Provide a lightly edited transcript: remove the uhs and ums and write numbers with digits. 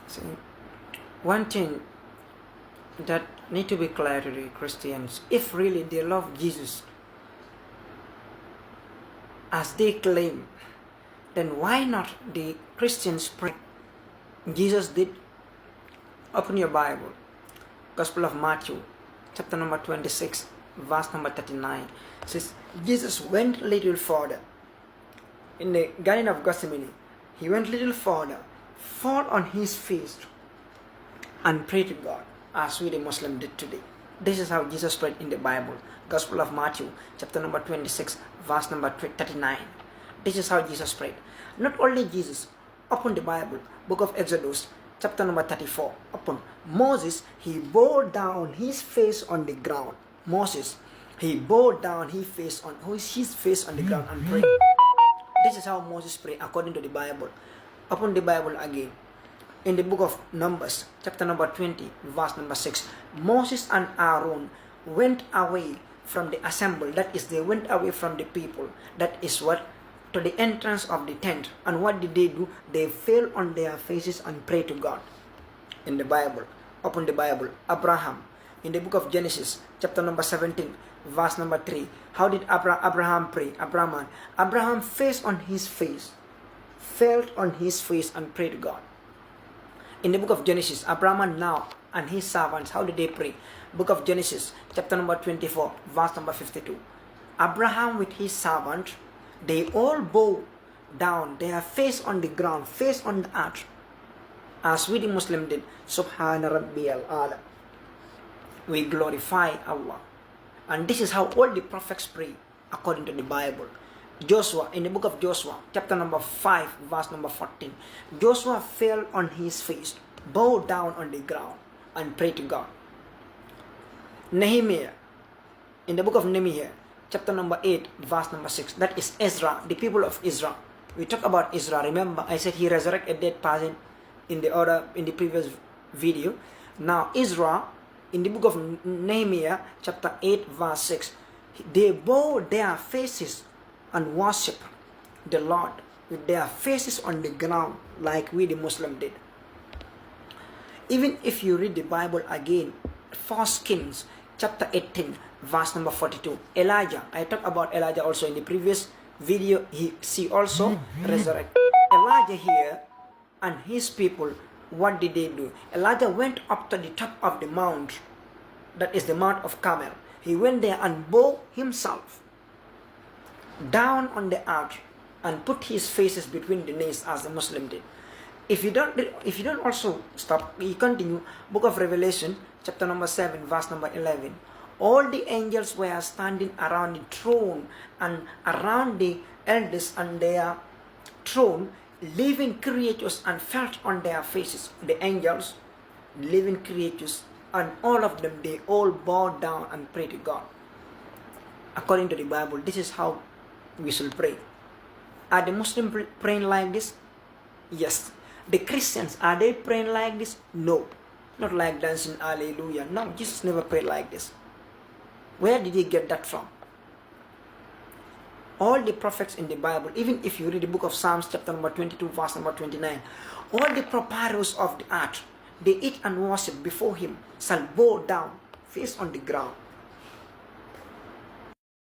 See, one thing that need to be clear to the Christians, if really they love Jesus as they claim, then why not the Christians pray? Jesus did. Open your Bible, Gospel of Matthew, chapter number 26, verse number 39. It says, Jesus went a little further. In the Garden of Gethsemane, he went a little further, fall on his face, and prayed to God, as we the Muslim did today. This is how Jesus prayed in the Bible, Gospel of Matthew, chapter number 26, verse number 39. This is how Jesus prayed. Not only Jesus, open the Bible, book of Exodus, chapter number 34. Upon Moses, he bowed down his face on the ground. Moses, he bowed down his face on the ground and prayed. This is how Moses prayed according to the Bible. Open the Bible again. In the book of Numbers, chapter number 20, verse number 6. Moses and Aaron went away from the assembly. That is, they went away from the people. That is what? To the entrance of the tent. And what did they do? They fell on their faces and prayed to God. In the Bible, open the Bible. Abraham, in the book of Genesis, chapter number 17, verse number 3. How did Abraham pray? Abraham fell on his face and prayed to God. In the book of Genesis, Abraham now and his servants, how did they pray? Book of Genesis, chapter number 24, verse number 52. Abraham with his servant, they all bow down, their face on the ground, face on the earth, as we the Muslim did. Subhana Rabbiyal Ala. We glorify Allah. And this is how all the prophets pray according to the Bible. Joshua, in the book of Joshua, chapter number 5, verse number 14. Joshua fell on his face, bowed down on the ground, and prayed to God. Nehemiah, in the book of Nehemiah, chapter number 8, verse number 6. That is Ezra, the people of Israel. We talk about Israel. Remember, I said he resurrected a dead person in the previous video. Now, Israel, in the book of Nehemiah, chapter 8, verse 6, they bow their faces and worship the Lord with their faces on the ground, like we the Muslim did. Even if you read the Bible again, 1 Kings chapter 18, verse number 42. Elijah, I talked about Elijah also in the previous video. He also resurrected. Elijah here and his people, what did they do? Elijah went up to the top of the mount, that is the Mount of Carmel. He went there and bowed himself down on the earth and put his faces between the knees, as the Muslim did. If you don't also stop, you continue. Book of Revelation, chapter number 7, verse number 11. All the angels were standing around the throne and around the elders and their throne, living creatures, and felt on their faces. The angels, living creatures, and all of them, they all bowed down and prayed to God. According to the Bible, this is how we should pray. Are the Muslims praying like this? Yes. The Christians, are they praying like this? No. Not like dancing hallelujah. No, Jesus never prayed like this. Where did he get that from? All the prophets in the Bible, even if you read the book of Psalms, chapter number 22, verse number 29, all the proprietors of the earth, they eat and worship before him, shall bow down, face on the ground,